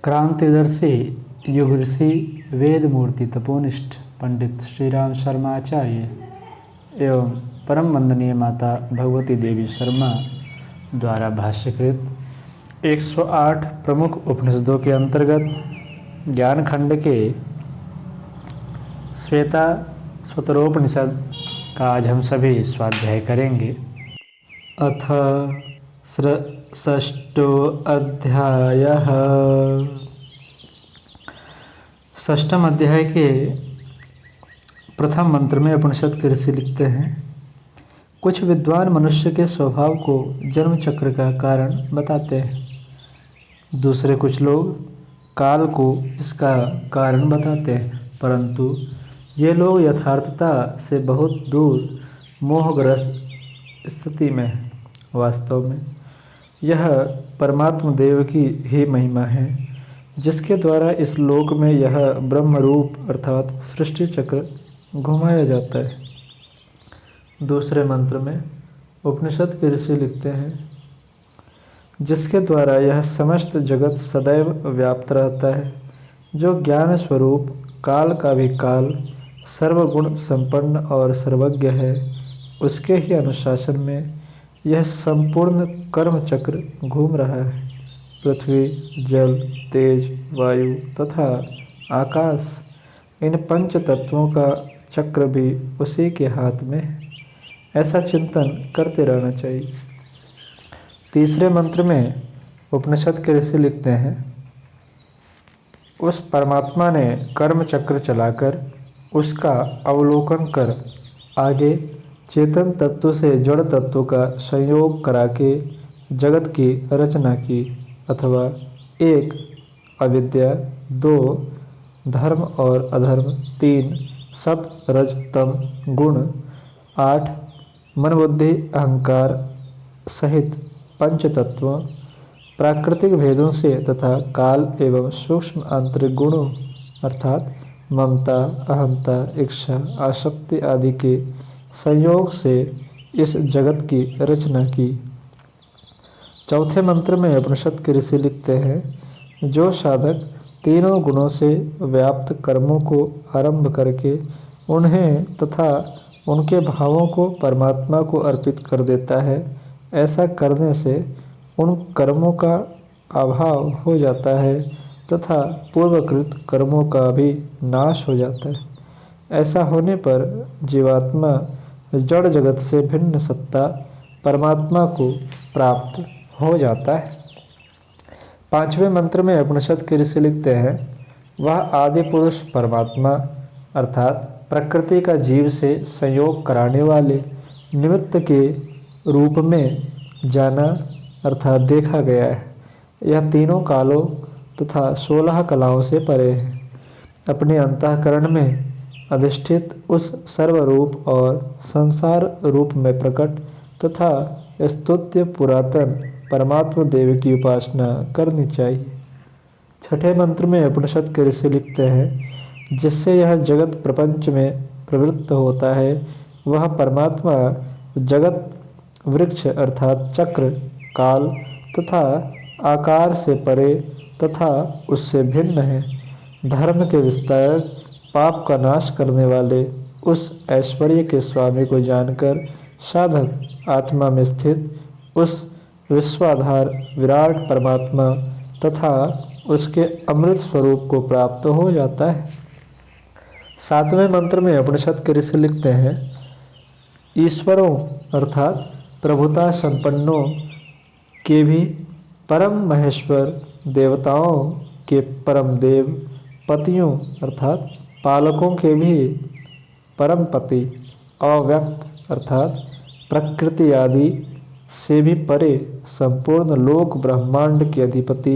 क्रांतिदर्शी युग ऋषि वेद मूर्ति तपोनिष्ठ पंडित श्री राम शर्मा आचार्य एवं परम वंदनीय माता भगवती देवी शर्मा द्वारा भाष्यकृत 108 प्रमुख उपनिषदों के अंतर्गत ज्ञान खंड के श्वेता स्वतरोपनिषद का आज हम सभी स्वाध्याय करेंगे। अथ षष्ठो अध्यायः। षष्ठम अध्याय के प्रथम मंत्र में उपनिषद के ऋषि लिखते हैं, कुछ विद्वान मनुष्य के स्वभाव को जन्म चक्र का कारण बताते हैं। दूसरे कुछ लोग काल को इसका कारण बताते हैं, परंतु ये लोग यथार्थता से बहुत दूर मोहग्रस्त स्थिति में हैं। वास्तव में यह परमात्मा देव की ही महिमा है, जिसके द्वारा इस लोक में यह ब्रह्म रूप अर्थात सृष्टि चक्र घुमाया जाता है। दूसरे मंत्र में उपनिषद के ऋषि लिखते हैं, जिसके द्वारा यह समस्त जगत सदैव व्याप्त रहता है, जो ज्ञान स्वरूप काल का भी काल सर्वगुण संपन्न और सर्वज्ञ है, उसके ही अनुशासन में यह संपूर्ण कर्म चक्र घूम रहा है। पृथ्वी, जल, तेज, वायु तथा आकाश, इन पंच तत्वों का चक्र भी उसी के हाथ में है। ऐसा चिंतन करते रहना चाहिए। तीसरे मंत्र में उपनिषद के ऋषि लिखते हैं, उस परमात्मा ने कर्म चक्र चलाकर उसका अवलोकन कर आगे चेतन तत्व से जड़ तत्व का संयोग करा के जगत की रचना की। अथवा 1 अविद्या, 2 धर्म और अधर्म, 3 सत रज तम गुण, 8 मन बुद्धि अहंकार सहित पंच तत्व प्राकृतिक भेदों से तथा काल एवं सूक्ष्म आंतरिक गुणों अर्थात ममता, अहंता, इच्छा, आसक्ति आदि के संयोग से इस जगत की रचना की। चौथे मंत्र में उपनिषद के ऋषि लिखते हैं, जो साधक तीनों गुणों से व्याप्त कर्मों को आरंभ करके उन्हें तथा उनके भावों को परमात्मा को अर्पित कर देता है, ऐसा करने से उन कर्मों का अभाव हो जाता है तथा पूर्वकृत कर्मों का भी नाश हो जाता है। ऐसा होने पर जीवात्मा जड़ जगत से भिन्न सत्ता परमात्मा को प्राप्त हो जाता है। पांचवें मंत्र में उपनिषद के ऋषि लिखते हैं, वह आदि पुरुष परमात्मा अर्थात प्रकृति का जीव से संयोग कराने वाले निमित्त के रूप में जाना अर्थात देखा गया है। यह तीनों कालों तथा 16 कलाओं से परे है। अपने अंतःकरण में अधिष्ठित उस सर्वरूप और संसार रूप में प्रकट तथा स्तुत्य पुरातन परमात्मा देव की उपासना करनी चाहिए। छठे मंत्र में उपनिषद के ऋषि लिखते हैं, जिससे यह जगत प्रपंच में प्रवृत्त होता है, वह परमात्मा जगत वृक्ष अर्थात चक्र, काल तथा आकार से परे तथा उससे भिन्न है। धर्म के विस्तारक, पाप का नाश करने वाले उस ऐश्वर्य के स्वामी को जानकर साधक आत्मा में स्थित उस विश्वाधार विराट परमात्मा तथा उसके अमृत स्वरूप को प्राप्त हो जाता है। सातवें मंत्र में उपनिषद के ऋषि लिखते हैं, ईश्वरों अर्थात प्रभुता संपन्नों के भी परम महेश्वर, देवताओं के परम देव, पतियों अर्थात पालकों के भी परम पति, अव्यक्त अर्थात प्रकृति आदि से भी परे संपूर्ण लोक ब्रह्मांड के अधिपति,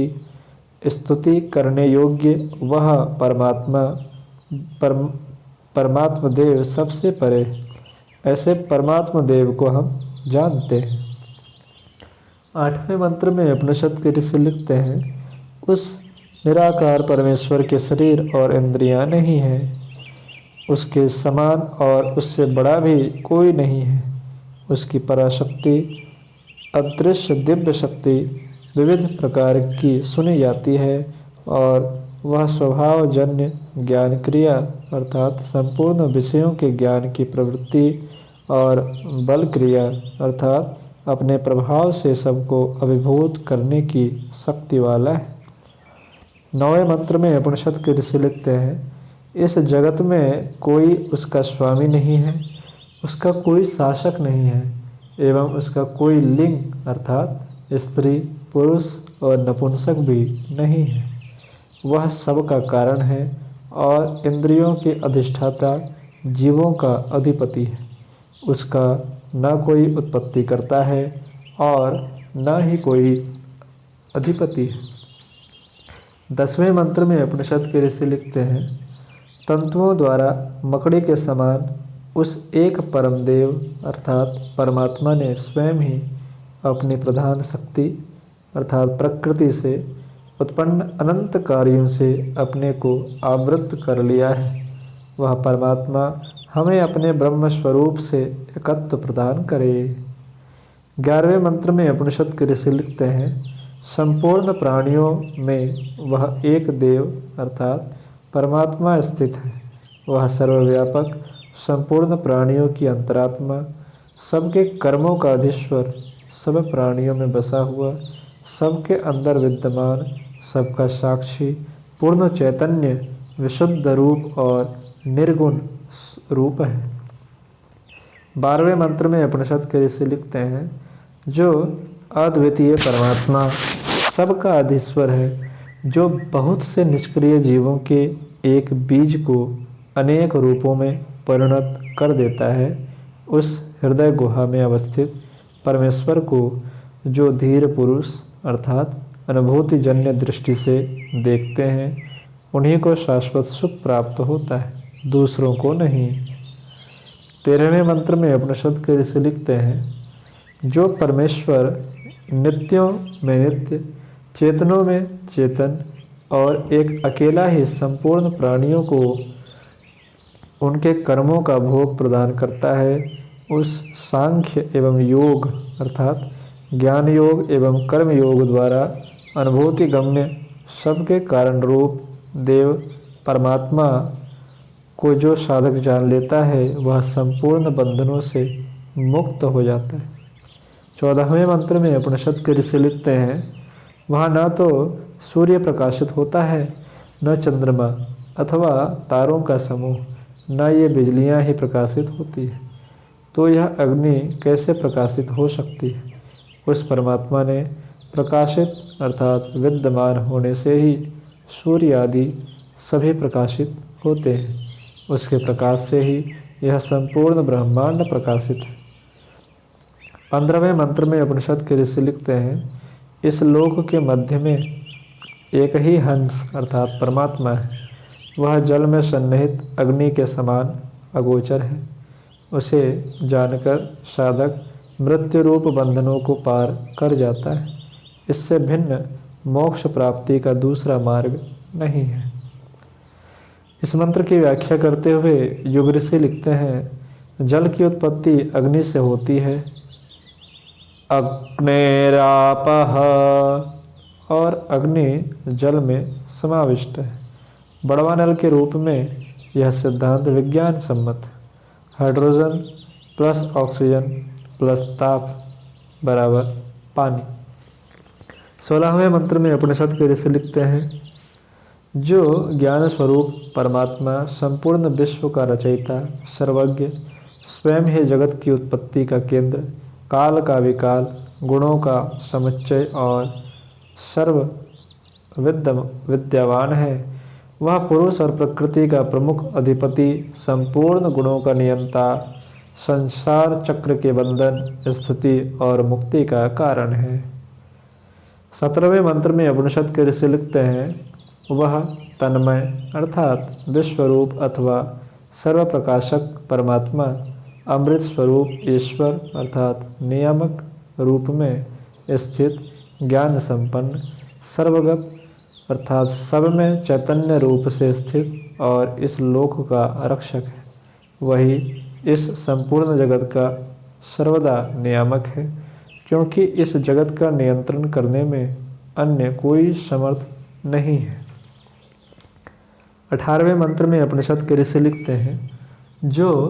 स्तुति करने योग्य वह परमात्मा देव सबसे परे। ऐसे परमात्मा देव को हम जानते हैं। आठवें मंत्र में उपनिषद के ऋषि लिखते हैं, उस निराकार परमेश्वर के शरीर और इंद्रियां नहीं हैं, उसके समान और उससे बड़ा भी कोई नहीं है। उसकी पराशक्ति अदृश्य दिव्य शक्ति विविध प्रकार की सुनी जाती है और वह स्वभावजन्य ज्ञान क्रिया अर्थात संपूर्ण विषयों के ज्ञान की प्रवृत्ति और बल क्रिया अर्थात अपने प्रभाव से सबको अभिभूत करने की शक्ति वाला है। 9वें मंत्र में उपनिषद के ऋषि लिखते हैं, इस जगत में कोई उसका स्वामी नहीं है, उसका कोई शासक नहीं है एवं उसका कोई लिंग अर्थात स्त्री पुरुष और नपुंसक भी नहीं है। वह सबका कारण है और इंद्रियों के अधिष्ठाता जीवों का अधिपति है। उसका न कोई उत्पत्ति करता है और न ही कोई अधिपति है। 10वें मंत्र में उपनिषद के ऋषि लिखते हैं, तंतुओं द्वारा मकड़ी के समान उस एक परम देव अर्थात परमात्मा ने स्वयं ही अपनी प्रधान शक्ति अर्थात प्रकृति से उत्पन्न अनंत कार्यों से अपने को आवृत कर लिया है। वह परमात्मा हमें अपने ब्रह्म स्वरूप से एकत्व प्रदान करे। 11वें मंत्र में उपनिषद के ऋषि लिखते हैं, संपूर्ण प्राणियों में वह एक देव अर्थात परमात्मा स्थित है। वह सर्वव्यापक संपूर्ण प्राणियों की अंतरात्मा, सबके कर्मों का अधीश्वर, सब प्राणियों में बसा हुआ, सबके अंदर विद्यमान, सबका साक्षी, पूर्ण चैतन्य, विशुद्ध रूप और निर्गुण रूप है। 12वें मंत्र में उपनिषद के ऋषि लिखते हैं, जो अद्वितीय परमात्मा सबका अधीश्वर है, जो बहुत से निष्क्रिय जीवों के एक बीज को अनेक रूपों में परिणत कर देता है, उस हृदय गुहा में अवस्थित परमेश्वर को जो धीर पुरुष अर्थात अनुभूतिजन्य दृष्टि से देखते हैं, उन्हीं को शाश्वत सुख प्राप्त होता है, दूसरों को नहीं। 13वें मंत्र में उपनिषद के ऋषि लिखते हैं, जो परमेश्वर नित्यों में नित्य, चेतनों में चेतन और एक अकेला ही संपूर्ण प्राणियों को उनके कर्मों का भोग प्रदान करता है, उस सांख्य एवं योग अर्थात ज्ञान योग एवं कर्म योग द्वारा अनुभूति गम्य सबके कारण रूप देव परमात्मा को जो साधक जान लेता है, वह संपूर्ण बंधनों से मुक्त हो जाता है। 14वें मंत्र में उपनिषद के ऋषि लिखते हैं, वहाँ न तो सूर्य प्रकाशित होता है, न चंद्रमा अथवा तारों का समूह, न ये बिजलियाँ ही प्रकाशित होती है, तो यह अग्नि कैसे प्रकाशित हो सकती है। उस परमात्मा ने प्रकाशित अर्थात विद्यमान होने से ही सूर्य आदि सभी प्रकाशित होते हैं। उसके प्रकाश से ही यह संपूर्ण ब्रह्मांड प्रकाशित है। 15वें मंत्र में उपनिषद के ऋषि लिखते हैं, इस लोक के मध्य में एक ही हंस अर्थात परमात्मा है। वह जल में सन्निहित अग्नि के समान अगोचर है। उसे जानकर साधक मृत्यु रूप बंधनों को पार कर जाता है। इससे भिन्न मोक्ष प्राप्ति का दूसरा मार्ग नहीं है। इस मंत्र की व्याख्या करते हुए युग ऋषि लिखते हैं, जल की उत्पत्ति अग्नि से होती है। अग्नेरापः और अग्नि जल में समाविष्ट है। बड़वानल के रूप में यह सिद्धांत विज्ञान सम्मत है। हाइड्रोजन प्लस ऑक्सीजन प्लस ताप बराबर पानी। 16वें मंत्र में उपनिषद के ऋषि लिखते हैं, जो ज्ञान स्वरूप परमात्मा संपूर्ण विश्व का रचयिता सर्वज्ञ, स्वयं ही जगत की उत्पत्ति का केंद्र, काल का विकाल, गुणों का समुच्चय और सर्व विद्यावान है, वह पुरुष और प्रकृति का प्रमुख अधिपति, संपूर्ण गुणों का नियंता, संसार चक्र के बंधन, स्थिति और मुक्ति का कारण है। 17वें मंत्र में उपनिषद के ऋषि लिखते हैं, वह तन्मय अर्थात विश्वरूप अथवा सर्वप्रकाशक परमात्मा, अमृत स्वरूप ईश्वर अर्थात नियामक रूप में स्थित, ज्ञान संपन्न, सर्वगत अर्थात सब में चैतन्य रूप से स्थित और इस लोक का रक्षक है। वही इस संपूर्ण जगत का सर्वदा नियामक है, क्योंकि इस जगत का नियंत्रण करने में अन्य कोई समर्थ नहीं है। 18वें मंत्र में उपनिषद के ऋषि लिखते हैं, जो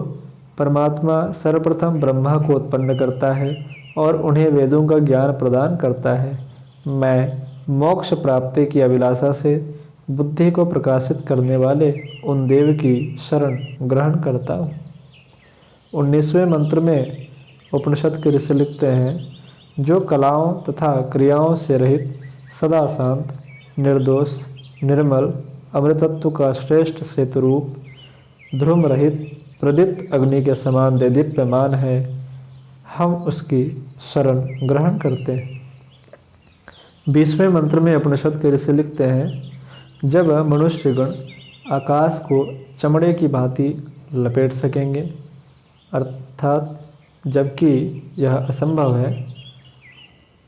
परमात्मा सर्वप्रथम ब्रह्मा को उत्पन्न करता है और उन्हें वेदों का ज्ञान प्रदान करता है, मैं मोक्ष प्राप्ति की अभिलाषा से बुद्धि को प्रकाशित करने वाले उन देव की शरण ग्रहण करता हूँ। 19वें मंत्र में उपनिषद के ऋषि लिखते हैं, जो कलाओं तथा क्रियाओं से रहित, सदा शांत, निर्दोष, निर्मल, अमृतत्व का श्रेष्ठ सेतु रूप, ध्रुम रहित, प्रदीप्त अग्नि के समान देदीप्यमान है, हम उसकी शरण ग्रहण करते हैं। 20वें मंत्र में उपनिषद के ऋषि लिखते हैं, जब मनुष्यगण आकाश को चमड़े की भांति लपेट सकेंगे, अर्थात जबकि यह असंभव है,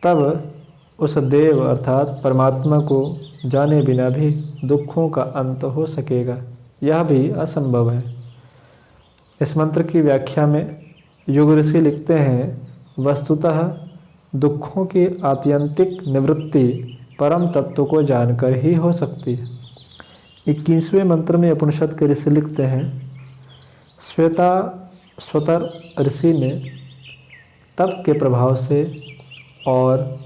तब उस देव अर्थात परमात्मा को जाने बिना भी दुखों का अंत हो सकेगा, यह भी असंभव है। इस मंत्र की व्याख्या में युग ऋषि लिखते हैं, वस्तुतः दुखों की आत्यंतिक निवृत्ति परम तत्व को जानकर ही हो सकती है। 21वें मंत्र में उपनिषद के ऋषि लिखते हैं, श्वेताश्वतर ऋषि ने तप के प्रभाव से और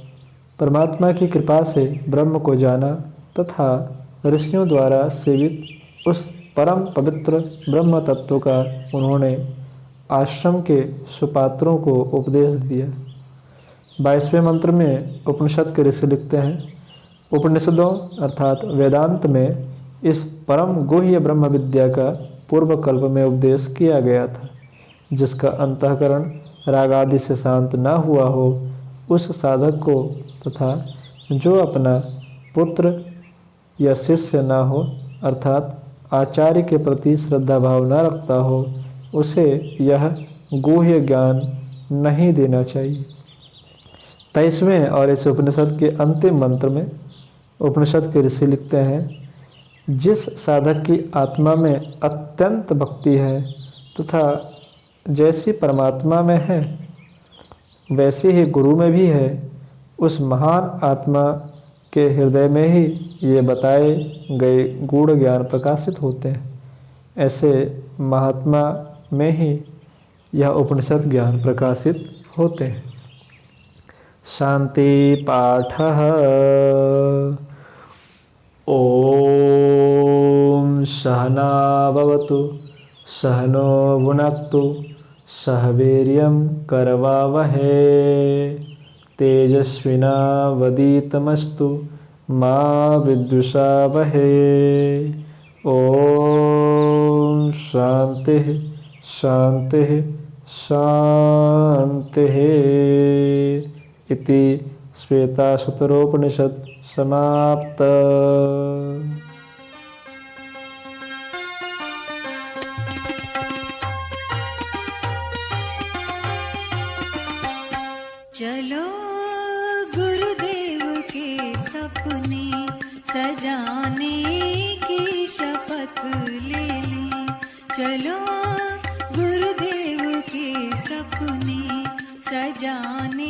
परमात्मा की कृपा से ब्रह्म को जाना तथा ऋषियों द्वारा सेवित उस परम पवित्र ब्रह्म तत्व का उन्होंने आश्रम के सुपात्रों को उपदेश दिया। 22वें मंत्र में उपनिषद के ऋषि लिखते हैं, उपनिषदों अर्थात वेदांत में इस परम गुह्य ब्रह्म विद्या का पूर्व कल्प में उपदेश किया गया था। जिसका अंतःकरण राग आदि से शांत न हुआ हो, उस साधक को तथा जो अपना पुत्र या शिष्य न हो अर्थात आचार्य के प्रति श्रद्धा भाव न रखता हो, उसे यह गुह्य ज्ञान नहीं देना चाहिए। 23वें और इस उपनिषद के अंतिम मंत्र में उपनिषद के ऋषि लिखते हैं, जिस साधक की आत्मा में अत्यंत भक्ति है तथा जैसी परमात्मा में है वैसी ही गुरु में भी है, उस महान आत्मा के हृदय में ही ये बताए गए गूढ़ ज्ञान प्रकाशित होते हैं। ऐसे महात्मा में ही यह उपनिषद ज्ञान प्रकाशित होते हैं। शांति पाठः। ओम सहना भवतु सहनो भुनक्तु सह वीर्यं करवावहै तेजस्विनावधीतमस्तु मा विद्विषावहै। ओम शांति शांति शांति। इति श्वेताश्वतरोपनिषत् समाप्त। चलो गुरुदेव के सपने सजाने की शपथ ले लें। चलो गुरुदेव के सपने सजाने